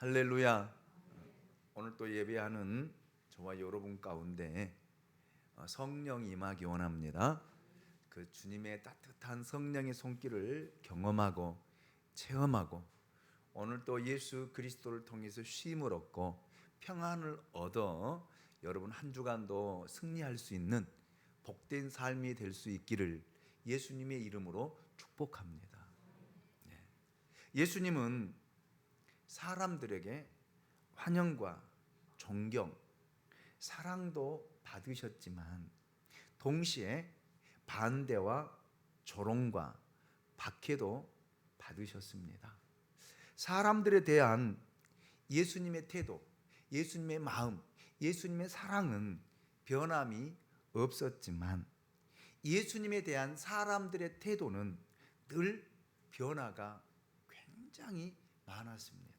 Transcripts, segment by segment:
할렐루야. 오늘 또 예배하는 저와 여러분 가운데 성령 임하기 원합니다. 그 주님의 따뜻한 성령의 손길을 경험하고 체험하고 오늘 또 예수 그리스도를 통해서 쉼을 얻고 평안을 얻어 여러분 한 주간도 승리할 수 있는 복된 삶이 될 수 있기를 예수님의 이름으로 축복합니다. 예수님은 사람들에게 환영과 존경, 사랑도 받으셨지만 동시에 반대와 조롱과 박해도 받으셨습니다. 사람들에 대한 예수님의 태도, 예수님의 마음, 예수님의 사랑은 변함이 없었지만 예수님에 대한 사람들의 태도는 늘 변화가 굉장히 많았습니다.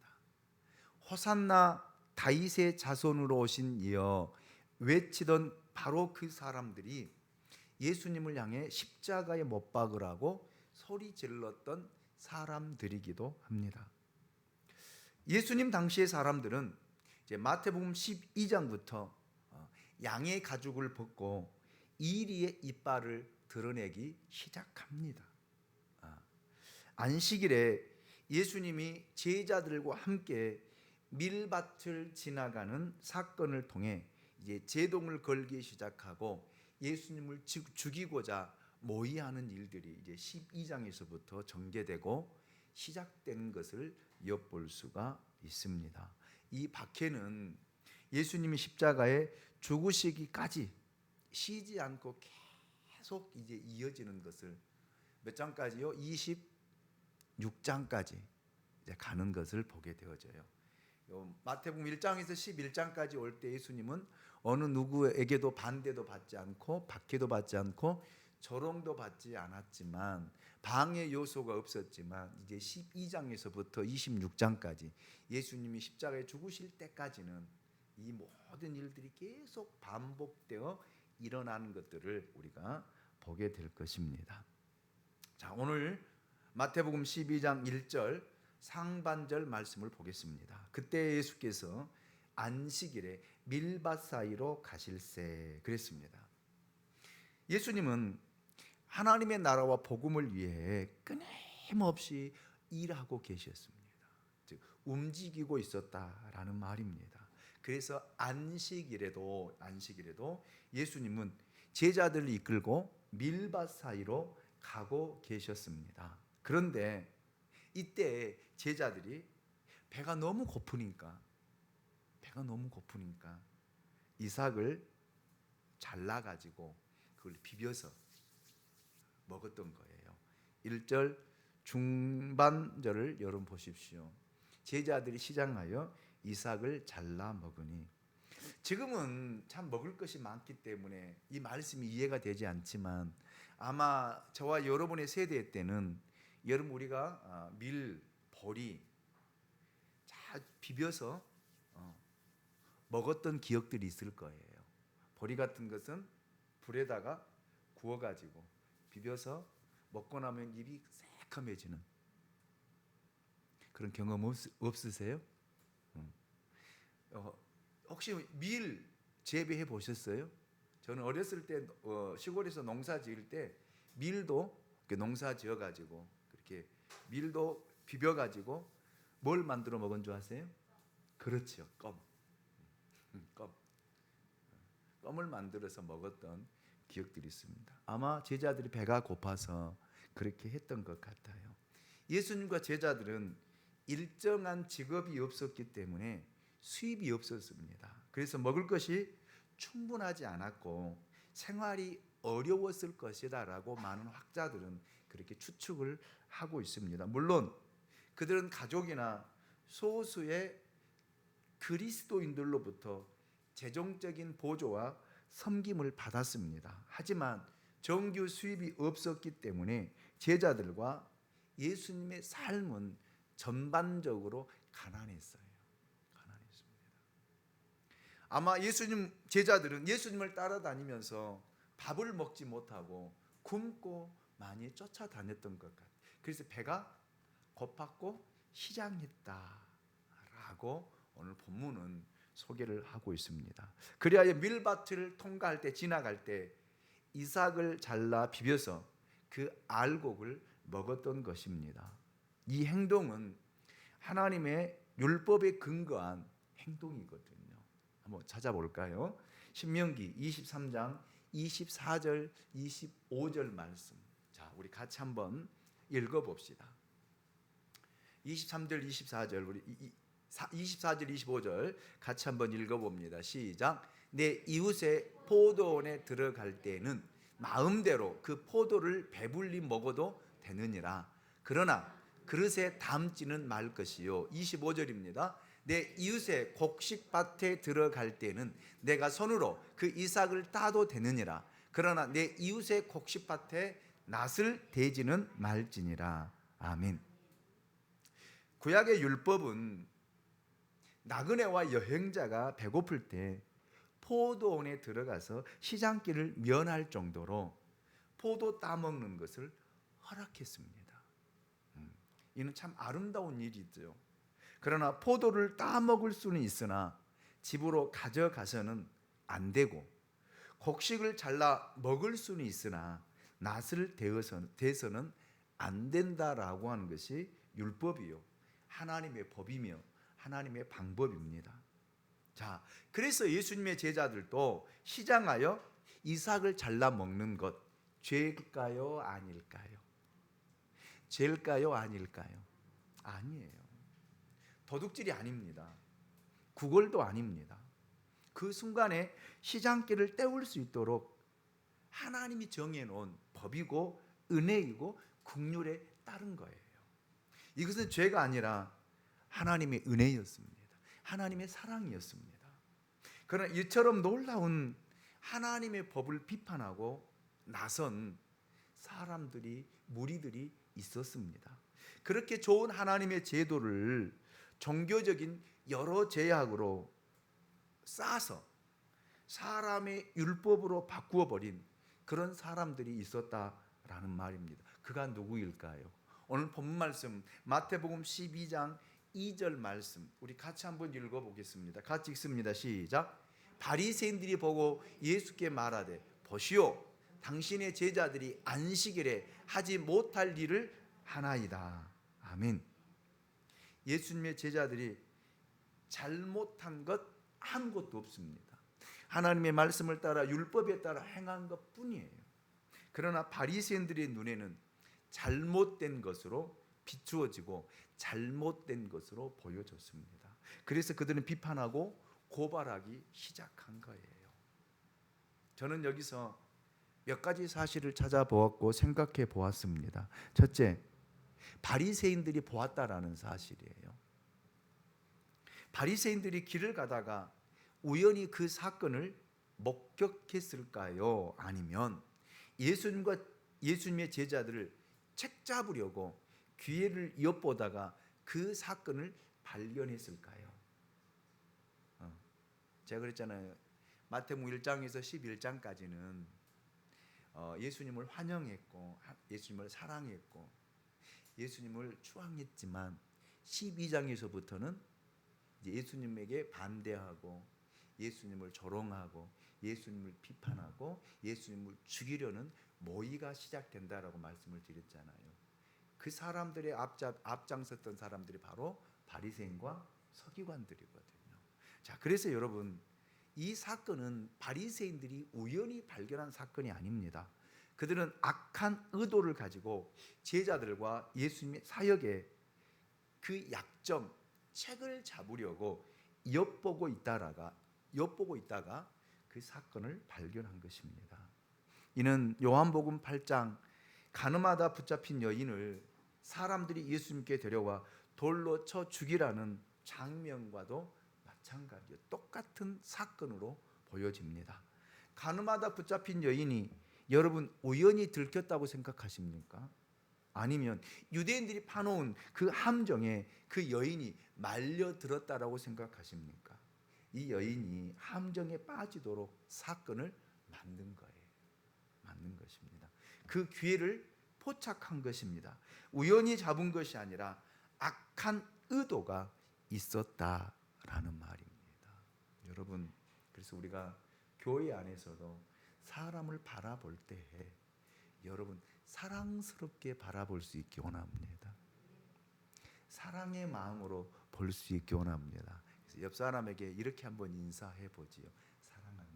호산나 다윗의 자손으로 오신 이여 외치던 바로 그 사람들이 예수님을 향해 십자가에 못 박으라고 소리 질렀던 사람들이기도 합니다. 예수님 당시의 사람들은 이제 마태복음 12장부터 양의 가죽을 벗고 이리의 이빨을 드러내기 시작합니다. 안식일에 예수님이 제자들과 함께 밀밭을 지나가는 사건을 통해 이제 제동을 걸기 시작하고 예수님을 죽이고자 모의하는 일들이 이제 12장에서부터 전개되고 시작되는 것을 엿볼 수가 있습니다. 이 박해는 예수님이 십자가에 죽으시기까지 쉬지 않고 계속 이제 이어지는 것을 몇 장까지요? 26장까지 이제 가는 것을 보게 되어져요. 마태복음 1장에서 11장까지 올 때 예수님은 어느 누구에게도 반대도 받지 않고 박해도 받지 않고 조롱도 받지 않았지만 방해 요소가 없었지만 이제 12장에서부터 26장까지 예수님이 십자가에 죽으실 때까지는 이 모든 일들이 계속 반복되어 일어나는 것들을 우리가 보게 될 것입니다. 자, 오늘 마태복음 12장 1절 상반절 말씀을 보겠습니다. 그때 예수께서 안식일에 밀밭 사이로 가실새 그랬습니다. 예수님은 하나님의 나라와 복음을 위해 끊임없이 일하고 계셨습니다. 즉 움직이고 있었다라는 말입니다. 그래서 안식일에도 예수님은 제자들을 이끌고 밀밭 사이로 가고 계셨습니다. 그런데 이때 제자들이 배가 너무 고프니까 이삭을 잘라가지고 그걸 비벼서 먹었던 거예요. 1절 중반절을 여러분 보십시오. 제자들이 시장하여 이삭을 잘라 먹으니. 지금은 참 먹을 것이 많기 때문에 이 말씀이 이해가 되지 않지만 아마 저와 여러분의 세대 때는 여러분 우리가 밀, 보리 잘 비벼서 먹었던 기억들이 있을 거예요. 보리 같은 것은 불에다가 구워가지고 비벼서 먹고 나면 입이 새카매지는 그런 경험 없으세요? 혹시 밀 재배해 보셨어요? 저는 어렸을 때 시골에서 농사 지을 때 밀도 농사 지어가지고 그렇게 밀도 비벼가지고 뭘 만들어 먹은 줄 아세요? 그렇죠, 껌을 만들어서 먹었던 기억들이 있습니다. 아마 제자들이 배가 고파서 그렇게 했던 것 같아요. 예수님과 제자들은 일정한 직업이 없었기 때문에 수입이 없었습니다. 그래서 먹을 것이 충분하지 않았고 생활이 어려웠을 것이다 라고 많은 학자들은 그렇게 추측을 하고 있습니다. 물론 그들은 가족이나 소수의 그리스도인들로부터 재정적인 보조와 섬김을 받았습니다. 하지만 정규 수입이 없었기 때문에 제자들과 예수님의 삶은 전반적으로 가난했습니다. 아마 예수님 제자들은 예수님을 따라다니면서 밥을 먹지 못하고 굶고 많이 쫓아다녔던 것 같아요. 그래서 배가 고팠고 시장했다라고 라고 오늘 본문은 소개를 하고 있습니다. 그리하여 밀밭을 통과할 때, 지나갈 때 이삭을 잘라 비벼서 그 알곡을 먹었던 것입니다. 이 행동은 하나님의 율법에 근거한 행동이거든요. 한번 찾아볼까요? 신명기 23장 24절 25절 말씀. 자, 우리 같이 한번 읽어봅시다. 23절 24절 우리 24절 25절 같이 한번 읽어봅니다. 시작. 내 이웃의 포도원에 들어갈 때는 마음대로 그 포도를 배불리 먹어도 되느니라. 그러나 그릇에 담지는 말 것이요. 25절입니다. 내 이웃의 곡식밭에 들어갈 때는 내가 손으로 그 이삭을 따도 되느니라. 그러나 내 이웃의 곡식밭에 낫을 대지는 말지니라. 아멘. 구약의 율법은 나그네와 여행자가 배고플 때 포도원에 들어가서 시장길을 면할 정도로 포도 따먹는 것을 허락했습니다. 이는 참 아름다운 일이죠. 그러나 포도를 따먹을 수는 있으나 집으로 가져가서는 안 되고, 곡식을 잘라 먹을 수는 있으나 낫을 대서는 안 된다라고 하는 것이 율법이요, 하나님의 법이며 하나님의 방법입니다. 자, 그래서 예수님의 제자들도 시장하여 이삭을 잘라 먹는 것 죄일까요, 아닐까요? 죄일까요, 아닐까요? 아니에요. 도둑질이 아닙니다. 구걸도 아닙니다. 그 순간에 시장길을 때울 수 있도록 하나님이 정해놓은 법이고 은혜이고 긍휼에 따른 거예요. 이것은 죄가 아니라 하나님의 은혜였습니다. 하나님의 사랑이었습니다. 그러나 이처럼 놀라운 하나님의 법을 비판하고 나선 사람들이, 무리들이 있었습니다. 그렇게 좋은 하나님의 제도를 종교적인 여러 제약으로 싸서 사람의 율법으로 바꾸어 버린 그런 사람들이 있었다라는 말입니다. 그가 누구일까요? 오늘 본문 말씀 마태복음 12장 2절 말씀 우리 같이 한번 읽어보겠습니다. 같이 읽습니다. 시작. 바리새인들이 보고 예수께 말하되 보시오, 당신의 제자들이 안식일에 하지 못할 일을 하나이다. 아멘. 예수님의 제자들이 잘못한 것 아무것도 없습니다. 하나님의 말씀을 따라 율법에 따라 행한 것 뿐이에요. 그러나 바리새인들의 눈에는 잘못된 것으로 비추어지고 잘못된 것으로 보여졌습니다. 그래서 그들은 비판하고 고발하기 시작한 거예요. 저는 여기서 몇 가지 사실을 찾아보았고 생각해 보았습니다. 첫째, 바리새인들이 보았다라는 사실이에요. 바리새인들이 길을 가다가 우연히 그 사건을 목격했을까요? 아니면 예수님의 제자들을 책잡으려고 기회를 엿보다가 그 사건을 발견했을까요? 제가 그랬잖아요. 마태복음 1장에서 11장까지는 예수님을 환영했고 예수님을 사랑했고 예수님을 추앙했지만 12장에서부터는 예수님에게 반대하고 예수님을 조롱하고 예수님을 비판하고 예수님을 죽이려는 모의가 시작된다라고 말씀을 드렸잖아요. 그 사람들의 앞장섰던 사람들이 바로 바리새인과 서기관들이거든요. 자, 그래서 여러분, 이 사건은 바리새인들이 우연히 발견한 사건이 아닙니다. 그들은 악한 의도를 가지고 제자들과 예수님의 사역에 그 약점, 책을 잡으려고 엿보고 있다가 그 사건을 발견한 것입니다. 이는 요한복음 8장 가늠하다 붙잡힌 여인을 사람들이 예수님께 데려와 돌로 쳐 죽이라는 장면과도 마찬가지예요. 똑같은 사건으로 보여집니다. 가늠하다 붙잡힌 여인이 여러분 우연히 들켰다고 생각하십니까? 아니면 유대인들이 파놓은 그 함정에 그 여인이 말려들었다라고 생각하십니까? 이 여인이 함정에 빠지도록 사건을 만든 거예요. 만든 것입니다. 그 기회를 포착한 것입니다. 우연히 잡은 것이 아니라 악한 의도가 있었다라는 말입니다. 여러분, 그래서 우리가 교회 안에서도 사람을 바라볼 때 여러분 사랑스럽게 바라볼 수 있기 원합니다. 사랑의 마음으로 볼 수 있기 원합니다. 그래서 옆 사람에게 이렇게 한번 인사해 보지요. 사랑합니다.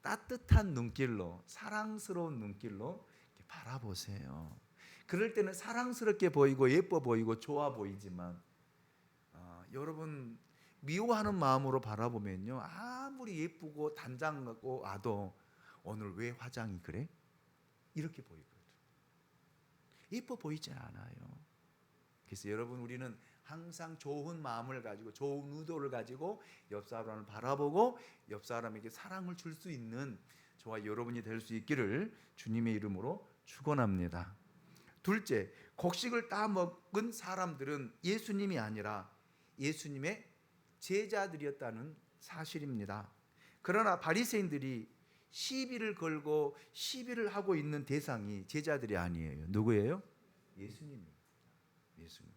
따뜻한 눈길로, 사랑스러운 눈길로 이렇게 바라보세요. 그럴 때는 사랑스럽게 보이고 예뻐 보이고 좋아 보이지만 여러분 미워하는 마음으로 바라보면요, 아무리 예쁘고 단장하고 와도 오늘 왜 화장이 그래? 이렇게 보이거든. 예뻐 보이지 않아요. 그래서 여러분, 우리는 항상 좋은 마음을 가지고 좋은 의도를 가지고 옆 사람을 바라보고 옆 사람에게 사랑을 줄 수 있는 저와 여러분이 될 수 있기를 주님의 이름으로 축원합니다. 둘째, 곡식을 따먹은 사람들은 예수님이 아니라 예수님의 제자들이었다는 사실입니다. 그러나 바리새인들이 시비를 걸고 시비를 하고 있는 대상이 제자들이 아니에요. 누구예요? 예수님입니다. 예수님.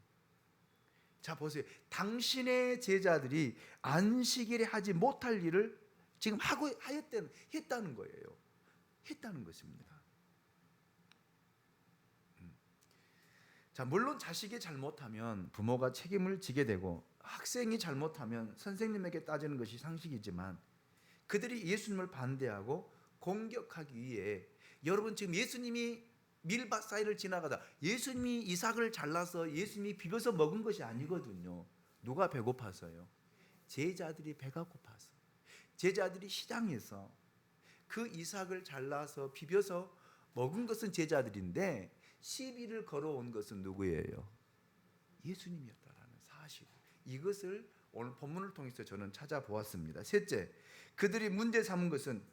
자, 보세요. 당신의 제자들이 안식일에 하지 못할 일을 지금 했다는 거예요. 했다는 것입니다. 자, 물론 자식이 잘못하면 부모가 책임을 지게 되고 학생이 잘못하면 선생님에게 따지는 것이 상식이지만 그들이 예수님을 반대하고 공격하기 위해, 여러분 지금 예수님이 밀밭 사이를 지나가다 예수님이 이삭을 잘라서 예수님이 비벼서 먹은 것이 아니거든요. 누가 배고파서요? 제자들이 배가 고파서. 제자들이 시장에서 그 이삭을 잘라서 비벼서 먹은 것은 제자들인데 시비를 걸어온 것은 누구예요? 예수님이었다라는 사실. 이것을 오늘 본문을 통해서 저는 찾아보았습니다. 셋째, 그들이 문제 삼은 것은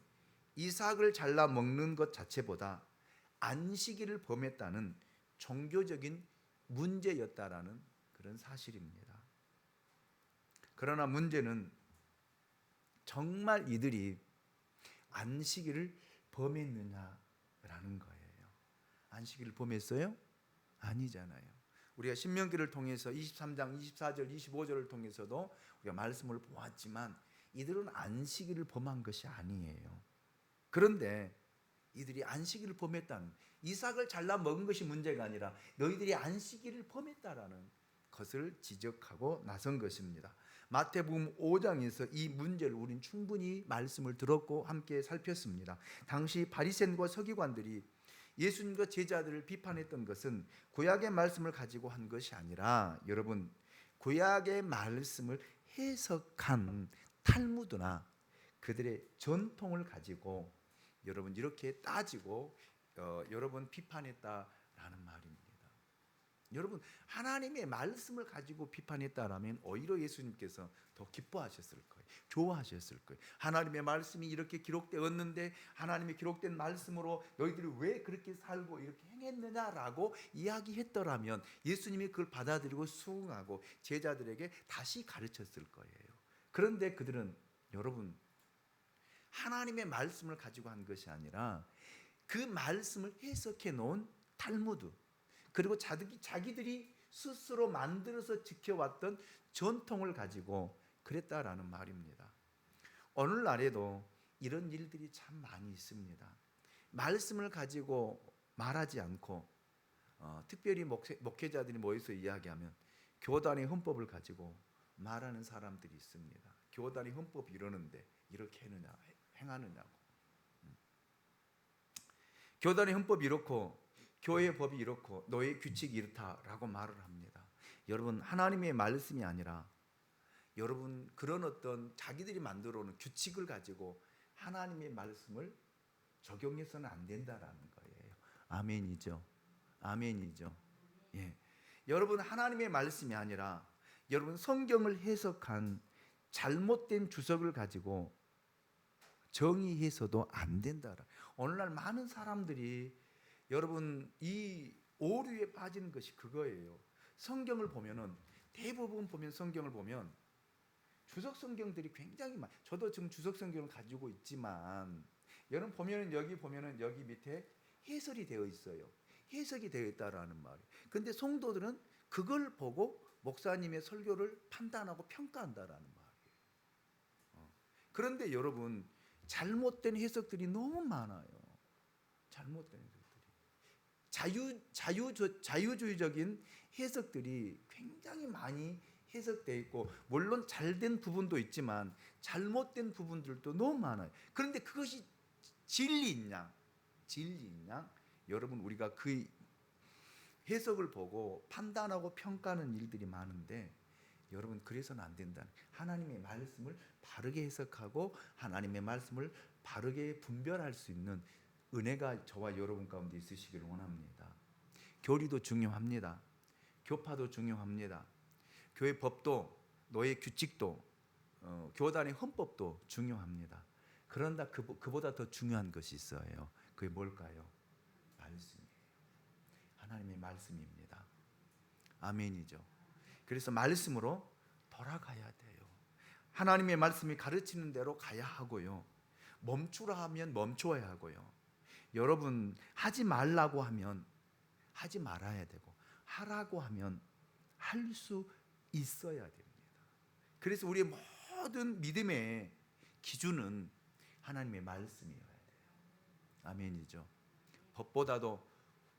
이삭을 잘라 먹는 것 자체보다 안식일을 범했다는 종교적인 문제였다라는 그런 사실입니다. 그러나 문제는 정말 이들이 안식일을 범했느냐라는 거예요. 안식일을 범했어요? 아니잖아요. 우리가 신명기를 통해서 23장 24절 25절을 통해서도 우리가 말씀을 보았지만 이들은 안식일을 범한 것이 아니에요. 그런데 이들이 안식일을 범했다는, 이삭을 잘라 먹은 것이 문제가 아니라 너희들이 안식일을 범했다라는 것을 지적하고 나선 것입니다. 마태복음 5장에서 이 문제를 우린 충분히 말씀을 들었고 함께 살폈습니다. 당시 바리새인과 서기관들이 예수님과 제자들을 비판했던 것은 구약의 말씀을 가지고 한 것이 아니라, 여러분, 구약의 말씀을 해석한 탈무드나 그들의 전통을 가지고 여러분 이렇게 따지고 여러분 비판했다라는 말입니다. 여러분, 하나님의 말씀을 가지고 비판했다라면 오히려 예수님께서 더 기뻐하셨을 거예요. 좋아하셨을 거예요. 하나님의 말씀이 이렇게 기록되었는데 하나님의 기록된 말씀으로 너희들이 왜 그렇게 살고 이렇게 행했느냐라고 이야기했더라면 예수님이 그걸 받아들이고 수긍하고 제자들에게 다시 가르쳤을 거예요. 그런데 그들은, 여러분, 하나님의 말씀을 가지고 한 것이 아니라 그 말씀을 해석해 놓은 탈무드, 그리고 자기들이 스스로 만들어서 지켜왔던 전통을 가지고 그랬다라는 말입니다. 오늘날에도 이런 일들이 참 많이 있습니다. 말씀을 가지고 말하지 않고 특별히 목회자들이 모여서 이야기하면 교단의 헌법을 가지고 말하는 사람들이 있습니다. 교단의 헌법이 이러는데 이렇게 행하느냐고. 교단의 헌법이 이렇고 교회의 법이 이렇고 너의 규칙이 이렇다라고 말을 합니다. 여러분, 하나님의 말씀이 아니라 여러분 그런 어떤 자기들이 만들어 놓은 규칙을 가지고 하나님의 말씀을 적용해서는 안 된다라는 거예요. 아멘이죠. 아멘이죠. 예. 여러분, 하나님의 말씀이 아니라 여러분 성경을 해석한 잘못된 주석을 가지고 정의해서도 안 된다라. 오늘날 많은 사람들이 여러분 이 오류에 빠지는 것이 그거예요. 성경을 보면은 대부분 보면 성경을 보면 주석 성경들이 굉장히 많아요. 저도 지금 주석 성경을 가지고 있지만 여러분 보면은 여기 밑에 해설이 되어 있어요. 해석이 되어 있다라는 말이에요. 근데 성도들은 그걸 보고 목사님의 설교를 판단하고 평가한다라는 말이에요. 그런데 여러분, 잘못된 해석들이 너무 많아요. 잘못된 해석들이. 자유주의적인 해석들이 굉장히 많이 해석되어 있고, 물론 잘된 부분도 있지만 잘못된 부분들도 너무 많아요. 그런데 그것이 진리냐? 여러분, 우리가 그 해석을 보고 판단하고 평가하는 일들이 많은데, 여러분, 그래서는 안 된다. 하나님의 말씀을 바르게 해석하고 하나님의 말씀을 바르게 분별할 수 있는 은혜가 저와 여러분 가운데 있으시기를 원합니다. 교리도 중요합니다. 교파도 중요합니다. 교회 법도, 노예 규칙도, 교단의 헌법도 중요합니다. 그런다 그보다 더 중요한 것이 있어요. 그게 뭘까요? 말씀이에요. 하나님의 말씀입니다. 아멘이죠. 그래서 말씀으로 돌아가야 돼요. 하나님의 말씀이 가르치는 대로 가야 하고요. 멈추라 하면 멈춰야 하고요. 여러분, 하지 말라고 하면 하지 말아야 되고, 하라고 하면 할 수 있어야 됩니다. 그래서 우리의 모든 믿음의 기준은 하나님의 말씀이어야 돼요. 아멘이죠. 법보다도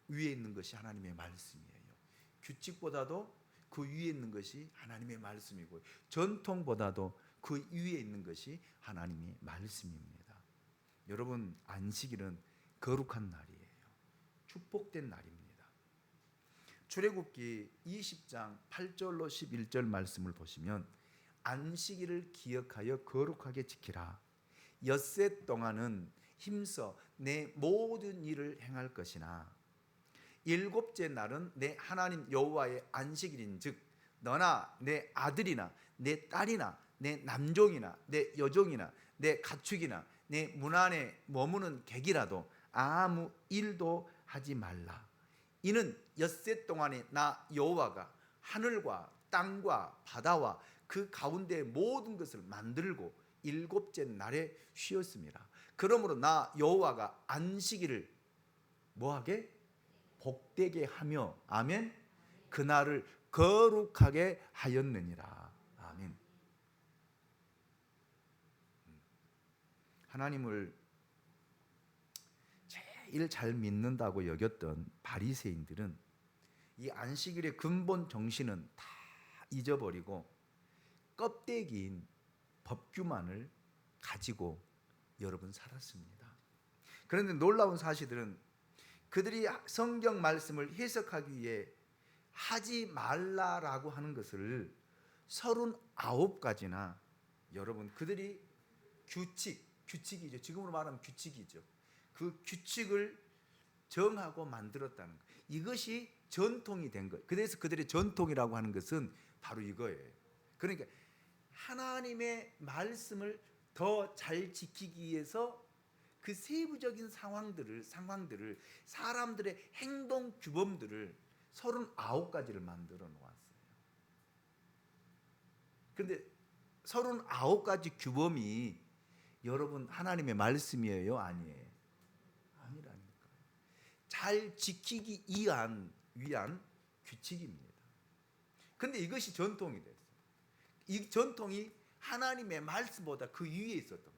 위에 있는 것이 하나님의 말씀이에요. 규칙보다도 그 위에 있는 것이 하나님의 말씀이고, 전통보다도 그 위에 있는 것이 하나님의 말씀입니다. 여러분, 안식일은 거룩한 날이에요. 축복된 날입니다. 출애굽기 20장 8절로 11절 말씀을 보시면, 안식일을 기억하여 거룩하게 지키라. 엿새 동안은 힘써 내 모든 일을 행할 것이나 일곱째 날은 내 하나님 여호와의 안식일인즉 너나 내 아들이나 내 딸이나 내 남종이나 내 여종이나 내 가축이나 내 문 안에 머무는 객이라도 아무 일도 하지 말라. 이는 엿새 동안에 나 여호와가 하늘과 땅과 바다와 그 가운데 모든 것을 만들고 일곱째 날에 쉬었습니다. 그러므로 나 여호와가 안식일을 뭐하게? 복되게 하며, 아멘, 그날을 거룩하게 하였느니라. 아멘. 하나님을 제일 잘 믿는다고 여겼던 바리새인들은 이 안식일의 근본 정신은 다 잊어버리고 껍데기인 법규만을 가지고 여러분 살았습니다. 그런데 놀라운 사실은 그들이 성경 말씀을 해석하기 위해 하지 말라라고 하는 것을 39가지나 여러분, 그들이 규칙이죠. 지금으로 말하면 규칙이죠. 그 규칙을 정하고 만들었다는 것. 이것이 전통이 된 것. 그래서 그들의 전통이라고 하는 것은 바로 이거예요. 그러니까 하나님의 말씀을 더 잘 지키기 위해서 그 세부적인 상황들을 사람들의 행동 규범들을 39가지를 만들어 놓았어요. 그런데 39가지 규범이 여러분 하나님의 말씀이에요? 아니에요? 아니라니까요. 잘 지키기 위한 규칙입니다. 그런데 이것이 전통이 됐어요. 이 전통이 하나님의 말씀보다 그 위에 있었던 거예요.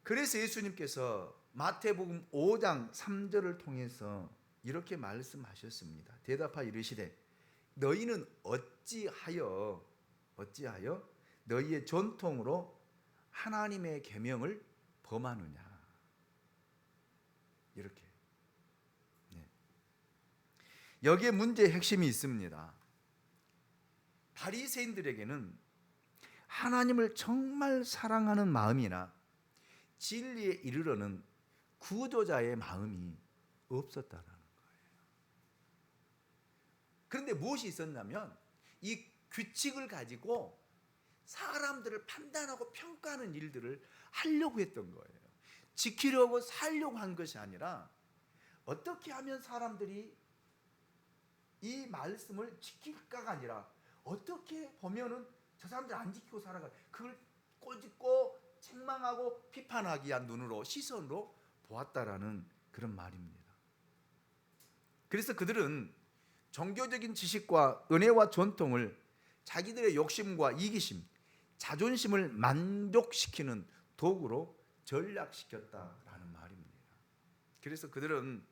그래서 예수님께서 마태복음 5장 3절을 통해서 이렇게 말씀하셨습니다. 대답하여 이르시되 너희는 어찌하여 너희의 전통으로 하나님의 계명을 범하느냐. 이렇게. 네. 여기에 문제의 핵심이 있습니다. 바리새인들에게는 하나님을 정말 사랑하는 마음이나 진리에 이르려는 구조자의 마음이 없었다라는 거예요. 그런데 무엇이 있었냐면 이 규칙을 가지고 사람들을 판단하고 평가하는 일들을 하려고 했던 거예요. 지키려고 살려고 한 것이 아니라 어떻게 하면 사람들이 이 말씀을 지킬까가 아니라 어떻게 보면은 저 사람들 안 지키고 살아가, 그걸 꼬집고 책망하고 비판하기 위한 눈으로, 시선으로 보았다라는 그런 말입니다. 그래서 그들은 종교적인 지식과 은혜와 전통을 자기들의 욕심과 이기심, 자존심을 만족시키는 도구로 전락시켰다라는 말입니다. 그래서 그들은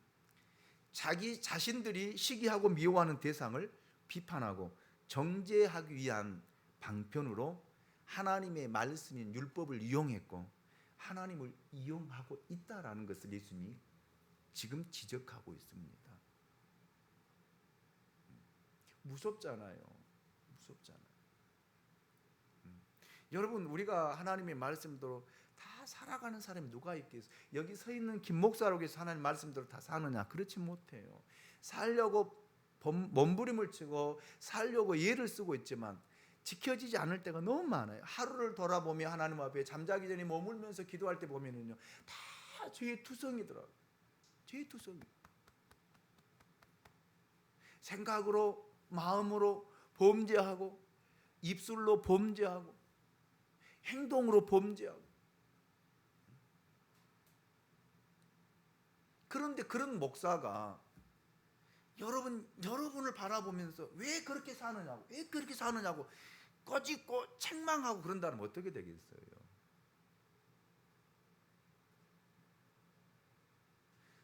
자기 자신들이 시기하고 미워하는 대상을 비판하고 정죄하기 위한 방편으로 하나님의 말씀인 율법을 이용했고 하나님을 이용하고 있다라는 것을 예수님이 지금 지적하고 있습니다. 무섭잖아요. 무섭잖아요. 여러분, 우리가 하나님의 말씀대로 다 살아가는 사람이 누가 있겠어요? 여기 서 있는 김 목사라고 해서 하나님 말씀대로 다 사느냐? 그렇지 못해요. 살려고 몸부림을 치고 살려고 예를 쓰고 있지만 지켜지지 않을 때가 너무 많아요. 하루를 돌아보며 하나님 앞에 잠자기 전에 머물면서 기도할 때 보면은요, 다 죄의 투성이더라고요. 죄의 투성이. 생각으로, 마음으로 범죄하고, 입술로 범죄하고, 행동으로 범죄하고. 그런데 그런 목사가 여러분을 바라보면서 왜 그렇게 사느냐고, 왜 그렇게 사느냐고 꼬집고 책망하고 그런다면 어떻게 되겠어요?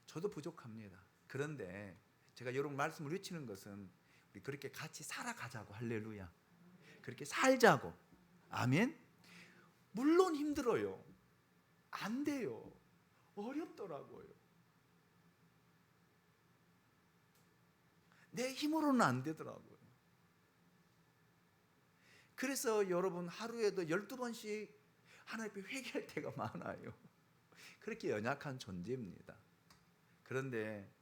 저도 부족합니다. 그런데 제가 여러분 말씀을 외치는 것은 우리 그렇게 같이 살아가자고. 할렐루야. 그렇게 살자고. 아멘. 물론 힘들어요. 안 돼요. 어렵더라고요. 내 힘으로는 안 되더라고요. 그래서 여러분 하루에도 12번씩 하나님 앞에 회개할 때가 많아요. 그렇게 연약한 존재입니다. 그런데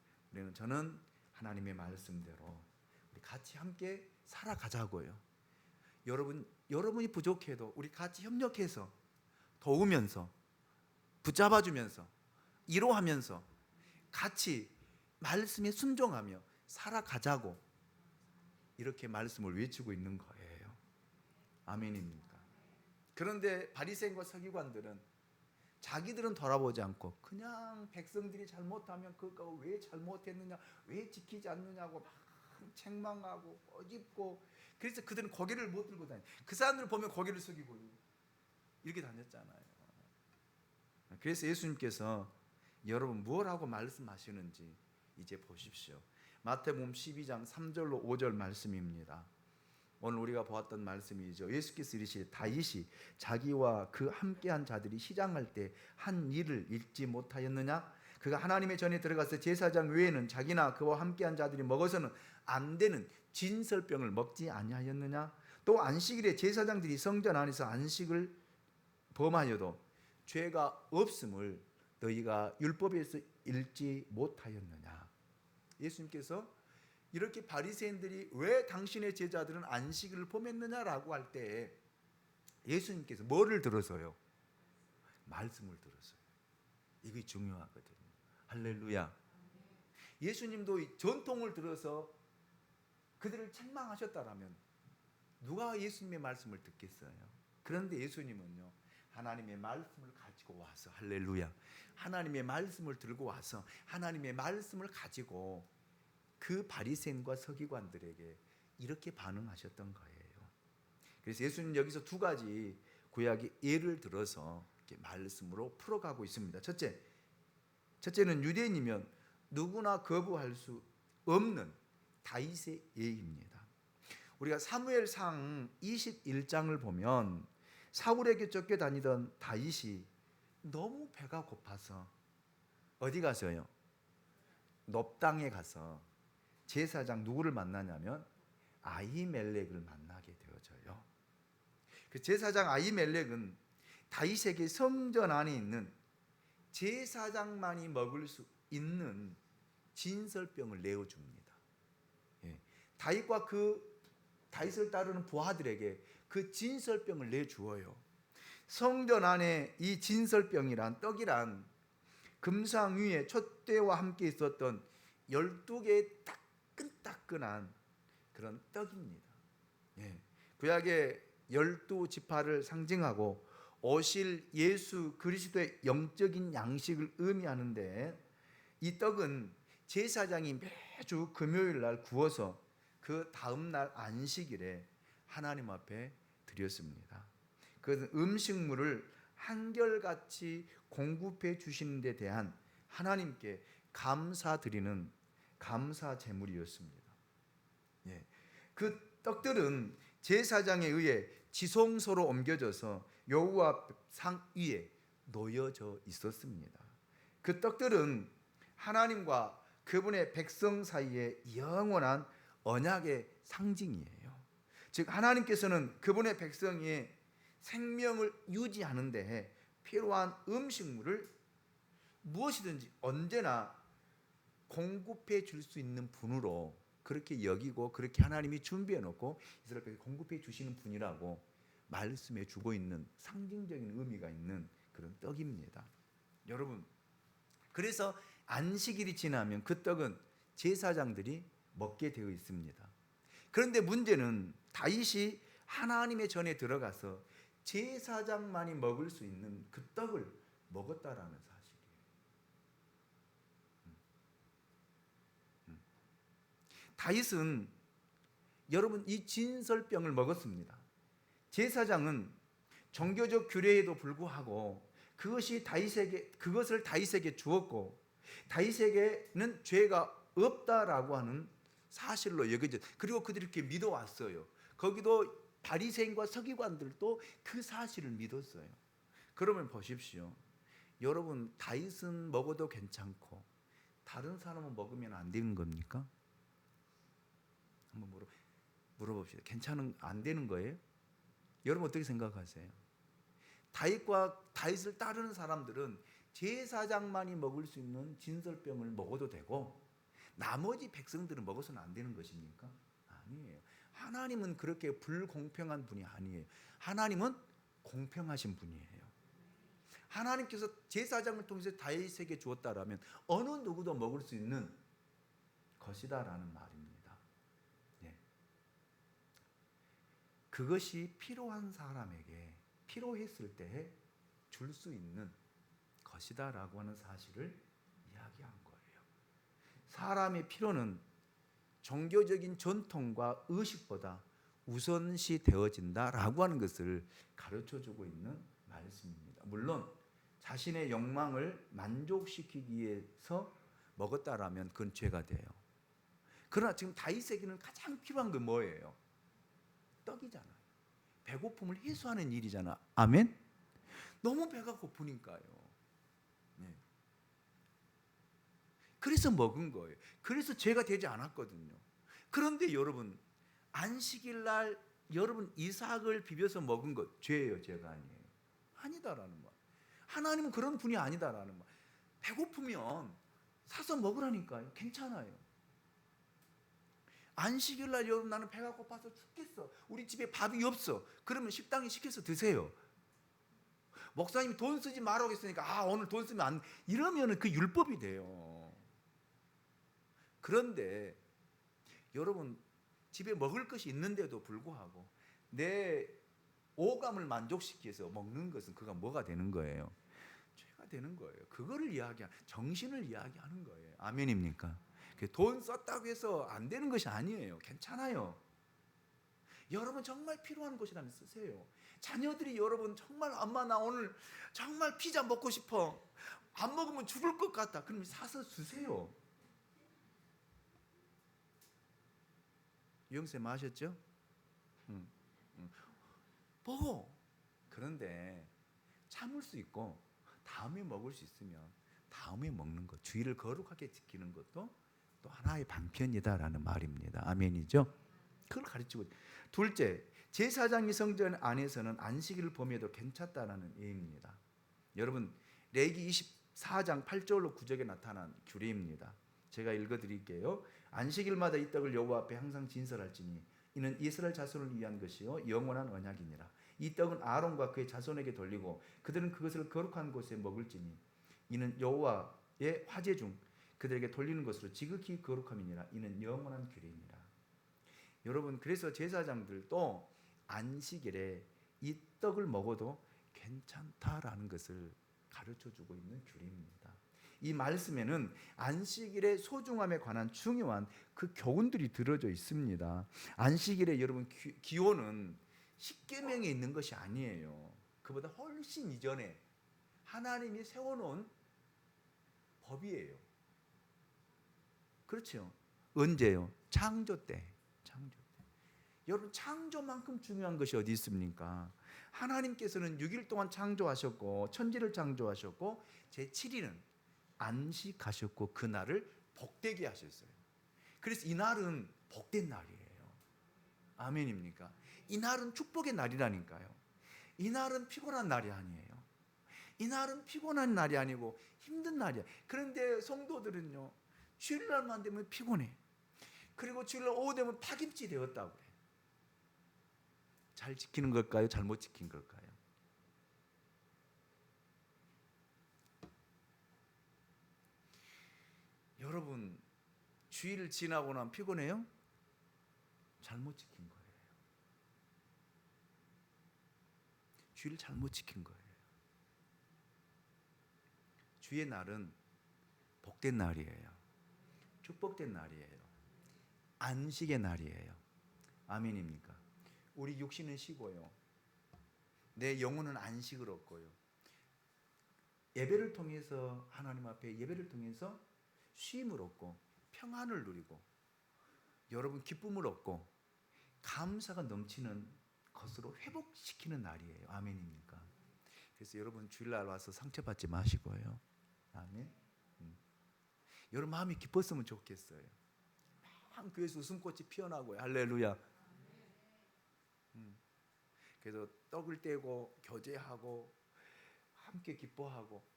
저는 하나님의 말씀대로 우리 같이 함께 살아가자고요. 여러분이 부족해도 우리 같이 협력해서 도우면서 붙잡아주면서 이로하면서 같이 말씀에 순종하며 살아가자고 이렇게 말씀을 외치고 있는 거예요. 아멘입니까? 그런데 바리새인과 서기관들은 자기들은 돌아보지 않고 그냥 백성들이 잘못하면 그거 왜 잘못했느냐, 왜 지키지 않느냐고 막 책망하고 꼬집고, 그래서 그들은 고개를 못 들고 다녀요. 그 사람들 보면 고개를 숙이고 이렇게 다녔잖아요. 그래서 예수님께서 여러분 무엇하고 말씀하시는지 이제 보십시오. 마태복음 12장 3절로 5절 말씀입니다. 오늘 우리가 보았던 말씀이죠. 예수께서 이르시되 다윗이 자기와 그 함께한 자들이 시장할 때 한 일을 읽지 못하였느냐? 그가 하나님의 전에 들어가서 제사장 외에는 자기나 그와 함께한 자들이 먹어서는 안 되는 진설병을 먹지 아니하였느냐? 또 안식일에 제사장들이 성전 안에서 안식을 범하여도 죄가 없음을 너희가 율법에서 읽지 못하였느냐? 예수님께서 이렇게 바리새인들이 왜 당신의 제자들은 안식일을 범했느냐라고 할 때 예수님께서 뭐를 들어서요? 말씀을 들었어요. 이게 중요하거든요. 할렐루야. 예수님도 이 전통을 들어서 그들을 책망하셨다라면 누가 예수님의 말씀을 듣겠어요? 그런데 예수님은요, 하나님의 말씀을 가지고 와서, 할렐루야, 하나님의 말씀을 들고 와서 하나님의 말씀을 가지고 그 바리새인과 서기관들에게 이렇게 반응하셨던 거예요. 그래서 예수님 여기서 두 가지 구약의 예를 들어서 이렇게 말씀으로 풀어가고 있습니다. 첫째는 유대인이면 누구나 거부할 수 없는 다윗의 예입니다. 우리가 사무엘상 21장을 보면 사울에게 쫓겨다니던 다윗이 너무 배가 고파서 어디 가서요? 놉당에 가서 제사장 누구를 만나냐면 아히멜렉을 만나게 되어져요. 그 제사장 아히멜렉은 다윗에게 성전 안에 있는 제사장만이 먹을 수 있는 진설병을 내어줍니다. 다윗과 그 다윗을 따르는 부하들에게 그 진설병을 내주어요. 성전 안에 이 진설병이란 떡이란 금상 위에 촛대와 함께 있었던 12개의 따끈따끈한 그런 떡입니다. 구약의 12지파를 상징하고 오실 예수 그리스도의 영적인 양식을 의미하는데, 이 떡은 제사장이 매주 금요일 날 구워서 그 다음 날 안식일에 하나님 앞에 드렸습니다. 그 음식물을 한결같이 공급해 주시는 데 대한 하나님께 감사드리는 감사 제물이었습니다. 예. 그 떡들은 제사장에 의해 지성소로 옮겨져서 여호와 상 위에 놓여져 있었습니다. 그 떡들은 하나님과 그분의 백성 사이의 영원한 언약의 상징이에요. 즉 하나님께서는 그분의 백성의 생명을 유지하는 데 필요한 음식물을 무엇이든지 언제나 공급해 줄 수 있는 분으로 그렇게 여기고, 그렇게 하나님이 준비해 놓고 이스라엘에게 공급해 주시는 분이라고 말씀해 주고 있는 상징적인 의미가 있는 그런 떡입니다. 여러분, 그래서 안식일이 지나면 그 떡은 제사장들이 먹게 되어 있습니다. 그런데 문제는 다윗이 하나님의 전에 들어가서 제사장만이 먹을 수 있는 그 떡을 먹었다라는 사실이에요. 다윗은 여러분 이 진설병을 먹었습니다. 제사장은 종교적 규례에도 불구하고 그것을 다윗에게 주었고, 다윗에게는 죄가 없다라고 하는 사실로 여겨져. 그리고 그들이 이렇게 믿어왔어요. 거기도 바리새인과 서기관들도 그 사실을 믿었어요. 그러면 보십시오. 여러분, 다윗은 먹어도 괜찮고 다른 사람은 먹으면 안 되는 겁니까? 한번 물어봅시다. 안 되는 거예요? 여러분 어떻게 생각하세요? 다윗을 따르는 사람들은 제사장만이 먹을 수 있는 진설병을 먹어도 되고 나머지 백성들은 먹어서는 안 되는 것입니까? 아니에요. 하나님은 그렇게 불공평한 분이 아니에요. 하나님은 공평하신 분이에요. 하나님께서 제사장을 통해서 다윗에게 주었다라면 어느 누구도 먹을 수 있는 것이다라는 말입니다. 예. 그것이 필요한 사람에게 필요했을 때 줄 수 있는 것이다라고 하는 사실을 이야기한 거예요. 사람의 필요는 종교적인 전통과 의식보다 우선시 되어진다라고 하는 것을 가르쳐주고 있는 말씀입니다. 물론 자신의 욕망을 만족시키기 위해서 먹었다라면 그건 죄가 돼요. 그러나 지금 다윗에게는 가장 필요한 건 뭐예요? 떡이잖아요. 배고픔을 해소하는 일이잖아. 아멘? 너무 배가 고프니까요. 네. 그래서 먹은 거예요. 그래서 죄가 되지 않았거든요. 그런데 여러분, 안식일 날 여러분 이삭을 비벼서 먹은 것 죄예요, 죄가 아니에요? 아니다라는 말. 하나님은 그런 분이 아니다라는 말. 배고프면 사서 먹으라니까요. 괜찮아요. 안식일 날 여러분 나는 배가 고파서 죽겠어. 우리 집에 밥이 없어. 그러면 식당에 시켜서 드세요. 목사님이 돈 쓰지 말라고 했으니까 오늘 돈 쓰면 안, 이러면 그 율법이 돼요. 그런데 여러분 집에 먹을 것이 있는데도 불구하고 내 오감을 만족시키기 위해서 먹는 것은 그가 뭐가 되는 거예요? 죄가 되는 거예요. 그거를 정신을 이야기하는 거예요. 아멘입니까? 돈 썼다고 해서 안 되는 것이 아니에요. 괜찮아요. 여러분 정말 필요한 것이라면 쓰세요. 자녀들이 여러분 정말 엄마 나 오늘 정말 피자 먹고 싶어. 안 먹으면 죽을 것 같다. 그럼 사서 주세요. 유영쌤 아셨죠? 보고. 그런데 참을 수 있고 다음에 먹을 수 있으면 다음에 먹는 것, 주의를 거룩하게 지키는 것도 또 하나의 방편이다라는 말입니다. 아멘이죠? 그걸 가르치고. 둘째, 제사장이 성전 안에서는 안식일을 범해도 괜찮다라는 예입니다. 여러분 레위기 24장 8절로 9절에 나타난 규례입니다. 제가 읽어드릴게요. 안식일마다 이 떡을 여호와 앞에 항상 진설할지니 이는 이스라엘 자손을 위한 것이요 영원한 언약이니라. 이 떡은 아론과 그의 자손에게 돌리고 그들은 그것을 거룩한 곳에 먹을지니 이는 여호와의 화제 중 그들에게 돌리는 것으로 지극히 거룩함이니라. 이는 영원한 규례이니라. 여러분 그래서 제사장들도 안식일에 이 떡을 먹어도 괜찮다라는 것을 가르쳐주고 있는 규례입니다. 이 말씀에는 안식일의 소중함에 관한 중요한 그 교훈들이 들어져 있습니다. 안식일에 여러분 기원은 십계명에 있는 것이 아니에요. 그보다 훨씬 이전에 하나님이 세워놓은 법이에요. 그렇죠? 언제요? 창조 때. 여러분 창조만큼 중요한 것이 어디 있습니까? 하나님께서는 6일 동안 창조하셨고 천지를 창조하셨고 제7일은 안식하셨고 그날을 복되게 하셨어요. 그래서 이 날은 복된 날이에요. 아멘입니까? 이 날은 축복의 날이라니까요. 이 날은 피곤한 날이 아니에요. 이 날은 피곤한 날이 아니고 힘든 날이야. 그런데 성도들은요, 주일날만 되면 피곤해. 그리고 주일날 오후 되면 파김치 되었다고 그래. 잘 지키는 걸까요? 잘못 지킨 걸까요? 여러분 주일 지나고 나면 피곤해요? 잘못 지킨 거예요. 주일 잘못 지킨 거예요. 주의 날은 복된 날이에요. 축복된 날이에요. 안식의 날이에요. 아멘입니까? 우리 육신은 쉬고요. 내 영혼은 안식을 얻고요. 예배를 통해서 하나님 앞에 예배를 통해서 쉼을 얻고 평안을 누리고 여러분 기쁨을 얻고 감사가 넘치는 것으로 회복시키는 날이에요. 아멘입니까? 그래서 여러분 주일날 와서 상처받지 마시고요. 아멘. 여러분 마음이 기뻤으면 좋겠어요. 막 교회에서 웃음꽃이 피어나고요. 할렐루야. 그래서 떡을 떼고 교제하고 함께 기뻐하고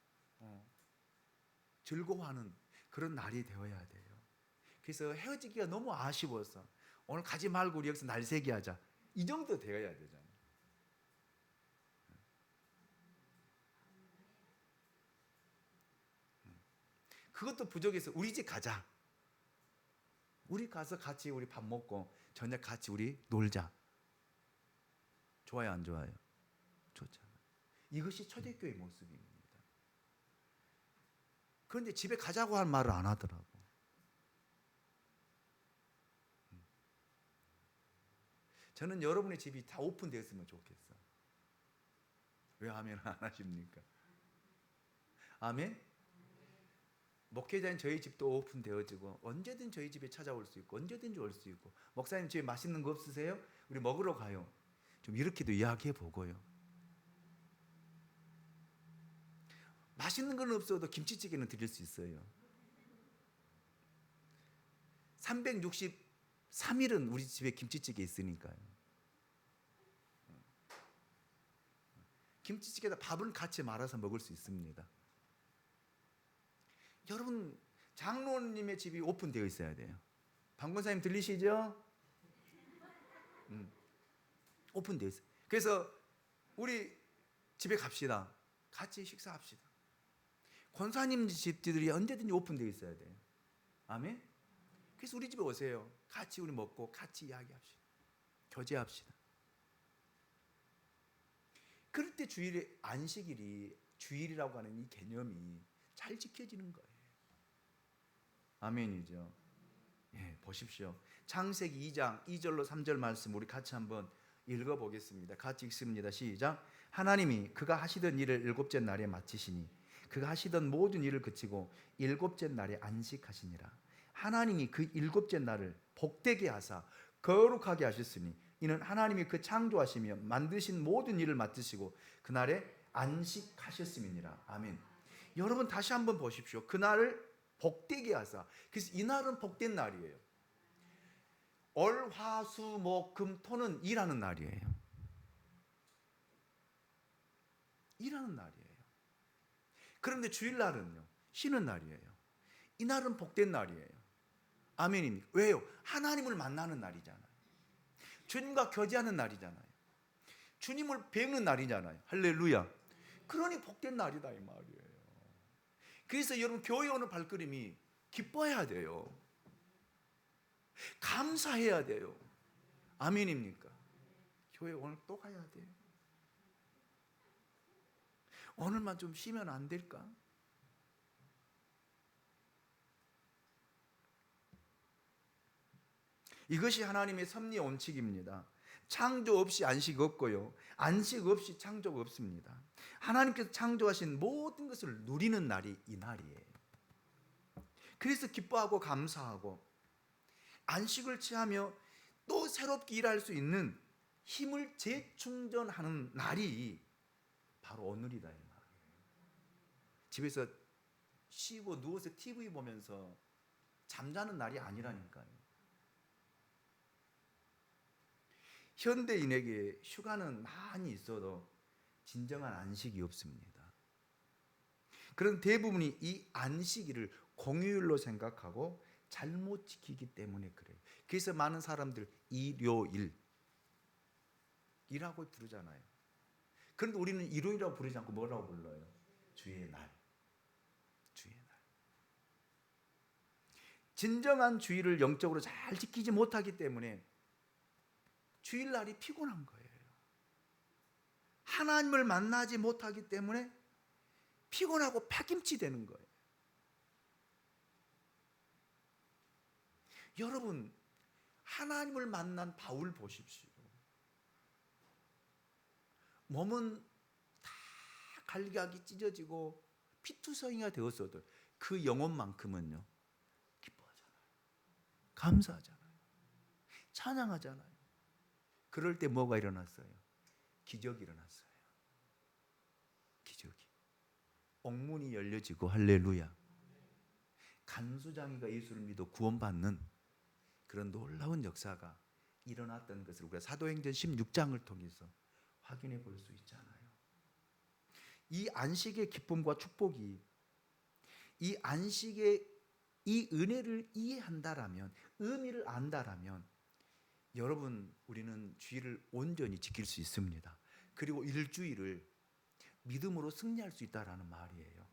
즐거워하는 그런 날이 되어야 돼요. 그래서 헤어지기가 너무 아쉬워서 오늘 가지 말고 우리 여기서 날새기 하자. 이 정도 되어야 되잖아요. 그것도 부족해서 우리 집 가자. 우리 가서 같이 우리 밥 먹고 저녁 같이 우리 놀자. 좋아요, 안 좋아요? 좋잖아요. 이것이 초대교회 모습입니다. 그런데 집에 가자고 할 말을 안 하더라고. 저는 여러분의 집이 다 오픈되었으면 좋겠어. 왜 아멘 안 하십니까? 아멘? 목회자인 저희 집도 오픈되어지고 언제든 저희 집에 찾아올 수 있고 언제든지 올 수 있고 목사님 집에 맛있는 거 없으세요? 우리 먹으러 가요. 좀 이렇게도 이야기해 보고요. 맛있는 건 없어도 김치찌개는 드릴 수 있어요. 363일은 우리 집에 김치찌개 있으니까요. 김치찌개에다 밥은 같이 말아서 먹을 수 있습니다. 여러분 장로님의 집이 오픈되어 있어야 돼요. 방권사님 들리시죠? 오픈되어 있어요. 그래서 우리 집에 갑시다. 같이 식사합시다. 권사님 집들이 언제든지 오픈되어 있어야 돼요. 아멘? 그래서 우리 집에 오세요. 같이 우리 먹고 같이 이야기합시다. 교제합시다. 그럴 때 주일에 안식일이 주일이라고 하는 이 개념이 잘 지켜지는 거예요. 아멘이죠. 예, 보십시오. 창세기 2장 2절로 3절 말씀 우리 같이 한번 읽어보겠습니다. 같이 읽습니다. 시작. 하나님이 그가 하시던 일을 일곱째 날에 마치시니 그가 하시던 모든 일을 그치고 일곱째 날에 안식하시니라. 하나님이 그 일곱째 날을 복되게 하사 거룩하게 하셨으니 이는 하나님이 그 창조하시며 만드신 모든 일을 맡으시고 그날에 안식하셨음이니라. 아멘. 여러분 다시 한번 보십시오. 그날을 복되게 하사. 그래서 이 날은 복된 날이에요. 월, 화, 수, 목, 금, 토는 일하는 날이에요. 일하는 날이에요. 그런데 주일날은요, 쉬는 날이에요. 이 날은 복된 날이에요. 아멘입니까? 왜요? 하나님을 만나는 날이잖아요. 주님과 교제하는 날이잖아요. 주님을 뵙는 날이잖아요. 할렐루야. 그러니 복된 날이다 이 말이에요. 그래서 여러분 교회 오는 발걸음이 기뻐해야 돼요. 감사해야 돼요. 아멘입니까? 교회 오늘 또 가야 돼요. 오늘만 좀 쉬면 안 될까? 이것이 하나님의 섭리의 원칙입니다. 창조 없이 안식 없고요, 안식 없이 창조가 없습니다. 하나님께서 창조하신 모든 것을 누리는 날이 이 날이에요. 그래서 기뻐하고 감사하고 안식을 취하며 또 새롭게 일할 수 있는 힘을 재충전하는 날이 바로 오늘이다 이 말이에요. 집에서 쉬고 누워서 TV 보면서 잠자는 날이 아니라니까요. 현대인에게 휴가는 많이 있어도 진정한 안식이 없습니다. 그런 대부분이 이 안식일을 공휴일로 생각하고 잘못 지키기 때문에 그래요. 그래서 많은 사람들 일요일 이라고 부르잖아요. 그런데 우리는 일요일이라고 부르지 않고 뭐라고 불러요? 주의 날. 주의 날. 진정한 주의를 영적으로 잘 지키지 못하기 때문에 주일날이 피곤한 거예요. 하나님을 만나지 못하기 때문에 피곤하고 파김치 되는 거예요. 여러분, 하나님을 만난 바울 보십시오. 몸은 다 갈기갈기 찢어지고 피투성이가 되었어도 그 영혼만큼은요 기뻐하잖아요. 감사하잖아요. 찬양하잖아요. 그럴 때 뭐가 일어났어요? 기적이 일어났어요. 기적이. 옥문이 열려지고 할렐루야. 간수장이가 예수를 믿어 구원받는 그런 놀라운 역사가 일어났던 것을 우리가 사도행전 16장을 통해서 확인해 볼 수 있잖아요. 이 안식의 기쁨과 축복이, 이 안식의 이 은혜를 이해한다라면, 의미를 안다라면 여러분, 우리는 주일을 온전히 지킬 수 있습니다. 그리고 일주일을 믿음으로 승리할 수 있다라는 말이에요.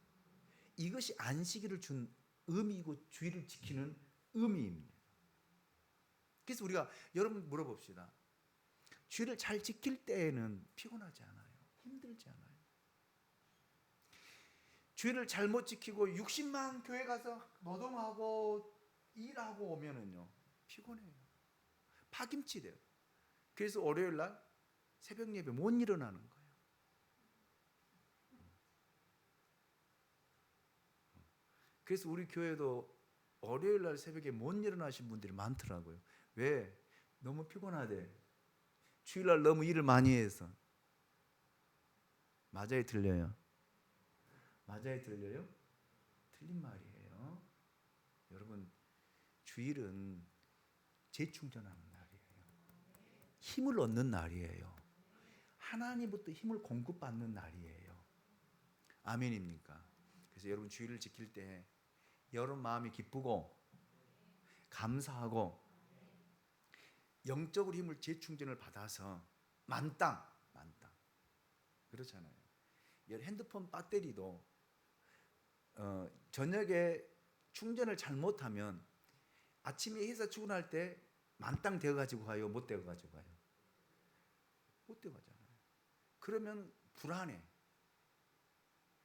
이것이 안식일을 준 의미이고 주일을 지키는 의미입니다. 그래서 우리가 여러분 물어봅시다. 주일을 잘 지킬 때에는 피곤하지 않아요? 힘들지 않아요? 주일을 잘못 지키고 60만 교회 가서 노동하고 일하고 오면은요 피곤해요. 파김치 돼요. 그래서 월요일 날 새벽 예배 못 일어나는 거예요. 그래서 우리 교회도 월요일 날 새벽에 못 일어나신 분들이 많더라고요. 왜? 너무 피곤하대. 주일날 너무 일을 많이 해서. 맞아요, 틀려요? 맞아요, 틀려요? 틀린 말이에요. 여러분, 주일은 재충전하는 날이에요. 힘을 얻는 날이에요. 하나님부터 힘을 공급받는 날이에요. 아멘입니까? 그래서 여러분 주일을 지킬 때 여러분 마음이 기쁘고 감사하고 영적으로 힘을 재충전을 받아서 만땅 그렇잖아요. 핸드폰 배터리도 저녁에 충전을 잘못하면 아침에 회사 출근할 때 만땅 되어가지고 가요? 못 되어가지고 가요? 못 되어가잖아요. 그러면 불안해.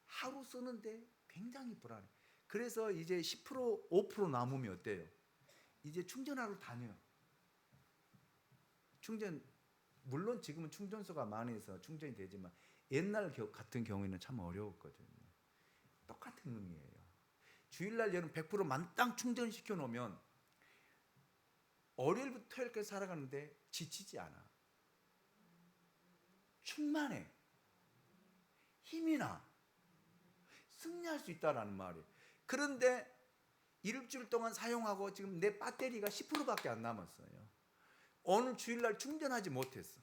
하루 쓰는데 굉장히 불안해. 그래서 이제 10% 5% 남으면 어때요? 이제 충전하러 다녀. 충전, 물론 지금은 충전소가 많이 해서 충전이 되지만 옛날 같은 경우에는 참 어려웠거든요. 똑같은 의미예요. 주일날 여러분 100% 만땅 충전시켜 놓으면 월요일부터 토요일까지 살아가는데 지치지 않아. 충만해. 힘이 나. 승리할 수 있다라는 말이에요. 그런데 일주일 동안 사용하고 지금 내 배터리가 10%밖에 안 남았어요. 오늘 주일날 충전하지 못했어.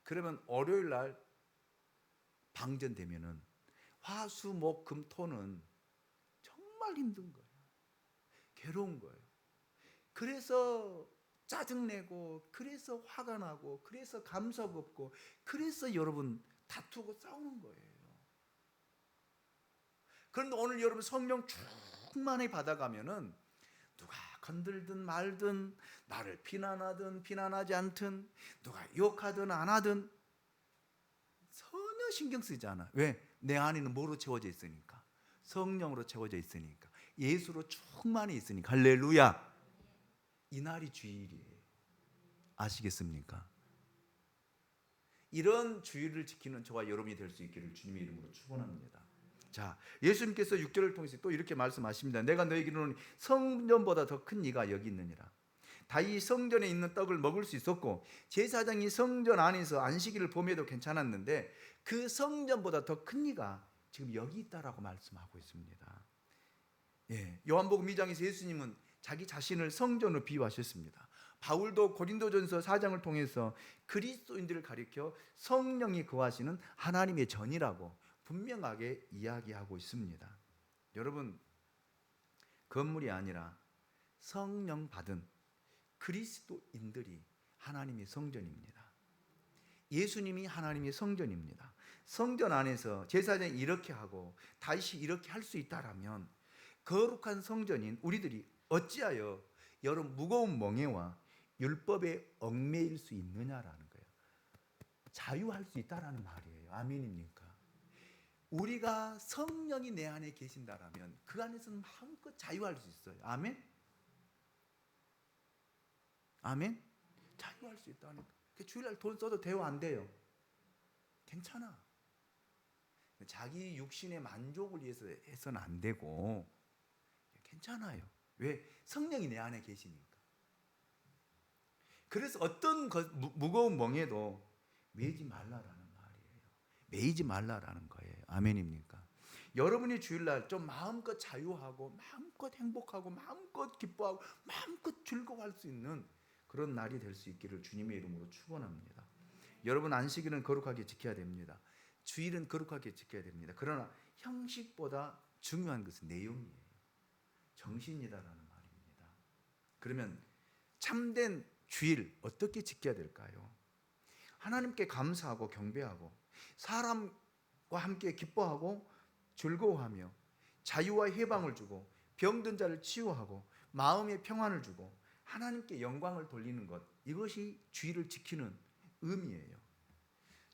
그러면 월요일날 방전되면은 화수목금토는 정말 힘든 거예요. 괴로운 거예요. 그래서 짜증내고, 그래서 화가 나고, 그래서 감석 없고, 그래서 여러분 다투고 싸우는 거예요. 그런데 오늘 여러분 성령 충만히 받아가면은 누가 건들든 말든, 나를 비난하든 비난하지 않든, 누가 욕하든 안 하든 전혀 신경 쓰지 않아. 왜? 내 안에는 뭐로 채워져 있으니까? 성령으로 채워져 있으니까, 예수로 충만히 있으니까. 할렐루야. 이 날이 주일이에요. 아시겠습니까? 이런 주일을 지키는 저와 여러분이 될 수 있기를 주님의 이름으로 축원합니다. 자, 예수님께서 6절을 통해서 또 이렇게 말씀하십니다. 내가 너에게는 성전보다 더 큰 이가 여기 있느니라. 다윗이 성전에 있는 떡을 먹을 수 있었고 제사장이 성전 안에서 안식일을 보며도 괜찮았는데 그 성전보다 더 큰 이가 지금 여기 있다라고 말씀하고 있습니다. 예, 요한복음 2장에서 예수님은 자기 자신을 성전으로 비유하셨습니다. 바울도 고린도전서 4장을 통해서 그리스도인들을 가리켜 성령이 거하시는 하나님의 전이라고 분명하게 이야기하고 있습니다. 여러분, 건물이 아니라 성령 받은 그리스도인들이 하나님의 성전입니다. 예수님이 하나님의 성전입니다. 성전 안에서 제사장이 이렇게 하고 다윗이 이렇게 할 수 있다라면 거룩한 성전인 우리들이 어찌하여 여러분 무거운 멍에와 율법에 얽매일 수 있느냐라는 거예요. 자유할 수 있다라는 말이에요. 아멘입니까? 우리가 성령이 내 안에 계신다라면 그 안에서는 마음껏 자유할 수 있어요. 아멘? 아멘? 자유할 수 있다는 거예요. 주일날 돈 써도 돼요? 안 돼요? 괜찮아. 자기 육신의 만족을 위해서 해서는 안 되고 괜찮아요. 왜? 성령이 내 안에 계시니까. 그래서 어떤 무거운 멍에도 매지 말라라는 말이에요. 매이지 말라라는 거예요. 아멘입니까? 여러분이 주일날 좀 마음껏 자유하고 마음껏 행복하고 마음껏 기뻐하고 마음껏 즐거워할 수 있는 그런 날이 될 수 있기를 주님의 이름으로 축원합니다. 여러분 안식일은 거룩하게 지켜야 됩니다. 주일은 거룩하게 지켜야 됩니다. 그러나 형식보다 중요한 것은 내용이에요. 정신이다라는 말입니다. 그러면 참된 주일 어떻게 지켜야 될까요? 하나님께 감사하고 경배하고 사람과 함께 기뻐하고 즐거워하며 자유와 해방을 주고 병든 자를 치유하고 마음의 평안을 주고 하나님께 영광을 돌리는 것, 이것이 주일을 지키는 의미예요.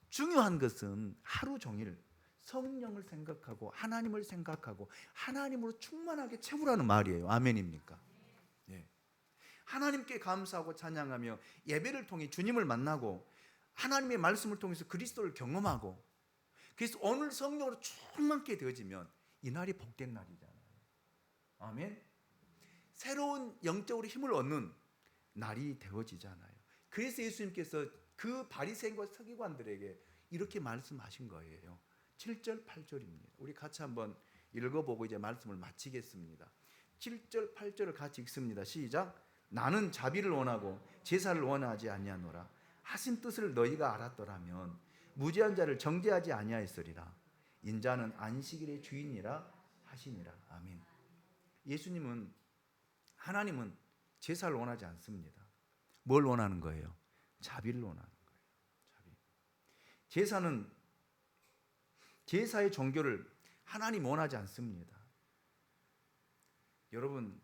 중요한 것은 하루 종일 성령을 생각하고 하나님을 생각하고 하나님으로 충만하게 채우라는 말이에요. 아멘입니까? 예. 하나님께 감사하고 찬양하며 예배를 통해 주님을 만나고 하나님의 말씀을 통해서 그리스도를 경험하고 그래서 오늘 성령으로 충만하게 되어지면 이 날이 복된 날이잖아요. 아멘. 새로운 영적으로 힘을 얻는 날이 되어지잖아요. 그래서 예수님께서 그 바리새인과 서기관들에게 이렇게 말씀하신 거예요. 7절 8절입니다. 우리 같이 한번 읽어보고 이제 말씀을 마치겠습니다. 7절 8절을 같이 읽습니다. 시작. 나는 자비를 원하고 제사를 원하지 아니하노라. 하신 뜻을 너희가 알았더라면 무죄한 자를 정죄하지 아니하였으리라. 인자는 안식일의 주인이라 하시니라. 아멘. 예수님은 하나님은 제사를 원하지 않습니다. 뭘 원하는 거예요? 자비를 원하는 거예요. 자비. 제사의 종교를 하나님 원하지 않습니다. 여러분,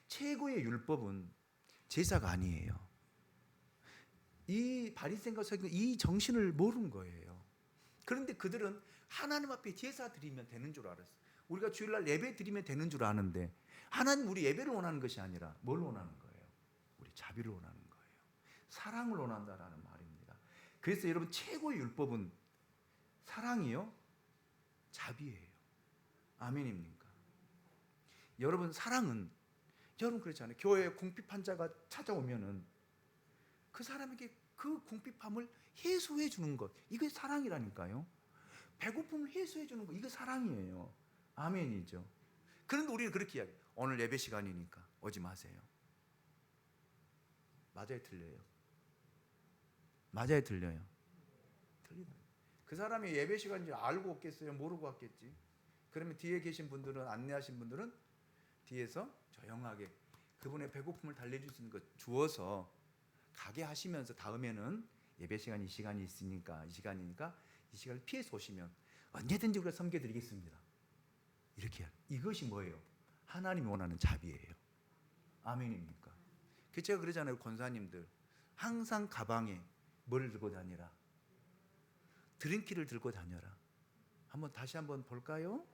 최고의 율법은 제사가 아니에요. 이 바리새인과 서기관 이 정신을 모르는 거예요. 그런데 그들은 하나님 앞에 제사 드리면 되는 줄 알았어요. 우리가 주일날 예배 드리면 되는 줄 아는데 하나님 우리 예배를 원하는 것이 아니라 뭘 원하는 거예요? 우리 자비를 원하는 거예요. 사랑을 원한다라는 말입니다. 그래서 여러분 최고의 율법은 사랑이요? 자비예요. 아멘입니까? 여러분 사랑은 여러분 그렇지 않아요? 교회에 궁핍한 자가 찾아오면은 그 사람에게 그 궁핍함을 해소해 주는 것, 이게 사랑이라니까요. 배고픔을 해소해 주는 것, 이게 사랑이에요. 아멘이죠. 그런데 우리는 그렇게 이야기해요. 오늘 예배 시간이니까 오지 마세요. 맞아요, 틀려요? 맞아요, 틀려요? 틀리다. 그 사람이 예배 시간인지 알고 왔겠어요? 모르고 왔겠지? 그러면 뒤에 계신 분들은, 안내하신 분들은 뒤에서 조용하게 그분의 배고픔을 달래줄 수 있는 것 주어서 가게 하시면서 다음에는 예배 시간이 있으니까 이 시간을 피해서 오시면 언제든지 우리가 섬겨드리겠습니다. 이렇게 이것이 뭐예요? 하나님이 원하는 자비예요. 아멘입니까? 제가 그러잖아요. 권사님들 항상 가방에 뭘 들고 다니라? 드림키를 들고 다녀라. 한번 다시 한번 볼까요?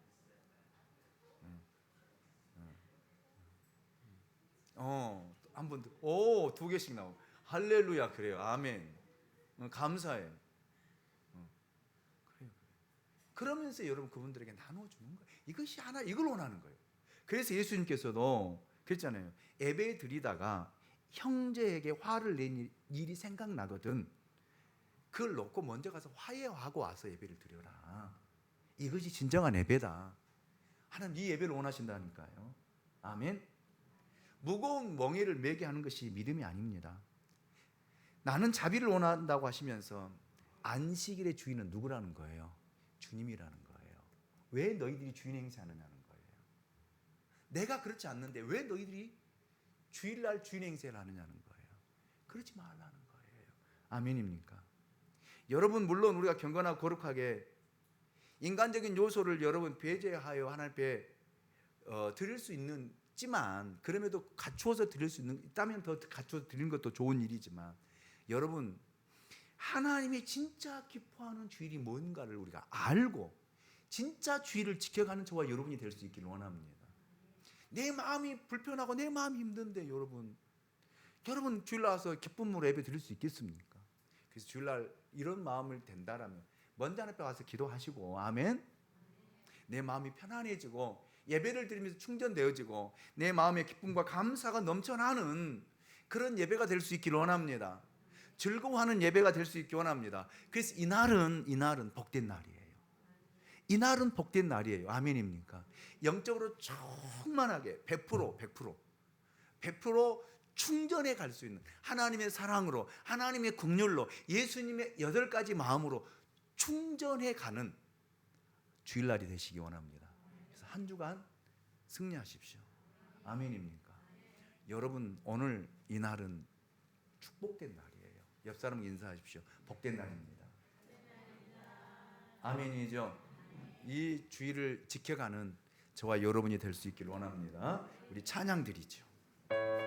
한번 두 개씩 나오고. 할렐루야. 그래요. 아멘. 감사해. 그래요. 그러면서 여러분 그분들에게 나눠주는 거예요. 이것이 하나, 이걸 원하는 거예요. 그래서 예수님께서도 그랬잖아요. 예배 드리다가 형제에게 화를 낸 일이 생각나거든. 그걸 놓고 먼저 가서 화해하고 와서 예배를 드려라. 이것이 진정한 예배다. 하나님 이 예배를 원하신다니까요. 아멘. 무거운 멍에를 매게 하는 것이 믿음이 아닙니다. 나는 자비를 원한다고 하시면서 안식일의 주인은 누구라는 거예요? 주님이라는 거예요. 왜 너희들이 주인 행세하느냐는 거예요. 내가 그렇지 않는데 왜 너희들이 주일날 주인 행세를 하느냐는 거예요. 그러지 말라는 거예요. 아멘입니까? 여러분 물론 우리가 경건하고 거룩하게 인간적인 요소를 여러분 배제하여 하나님 앞에 드릴 수 있지만 그럼에도 갖추어서 드릴 수 있다면 더 갖추어서 드리는 것도 좋은 일이지만 여러분 하나님이 진짜 기뻐하는 주일이 뭔가를 우리가 알고 진짜 주일을 지켜가는 저와 여러분이 될 수 있기를 원합니다. 내 마음이 불편하고 내 마음이 힘든데 여러분 주일날 와서 기쁨으로 예배 드릴 수 있겠습니까? 그래서 주일날 이런 마음을 된다라면 먼저 하나님 앞에 와서 기도하시고 아멘. 내 마음이 편안해지고 예배를 드리면서 충전되어지고 내 마음의 기쁨과 감사가 넘쳐나는 그런 예배가 될 수 있기를 원합니다. 즐거워하는 예배가 될 수 있기 원합니다. 그래서 이날은 복된 날이에요. 이날은 복된 날이에요. 아멘입니까? 영적으로 충만하게 100% 충전해 갈 수 있는 하나님의 사랑으로 하나님의 긍휼로 예수님의 8가지 마음으로 충전해 가는 주일날이 되시기 원합니다. 그래서 한 주간 승리하십시오. 아멘입니까? 여러분 오늘 이날은 축복된 날이에요. 옆 사람 인사하십시오. 복된 날입니다. 아멘이죠. 이 주일을 지켜가는 저와 여러분이 될 수 있기를 원합니다. 우리 찬양 드리죠.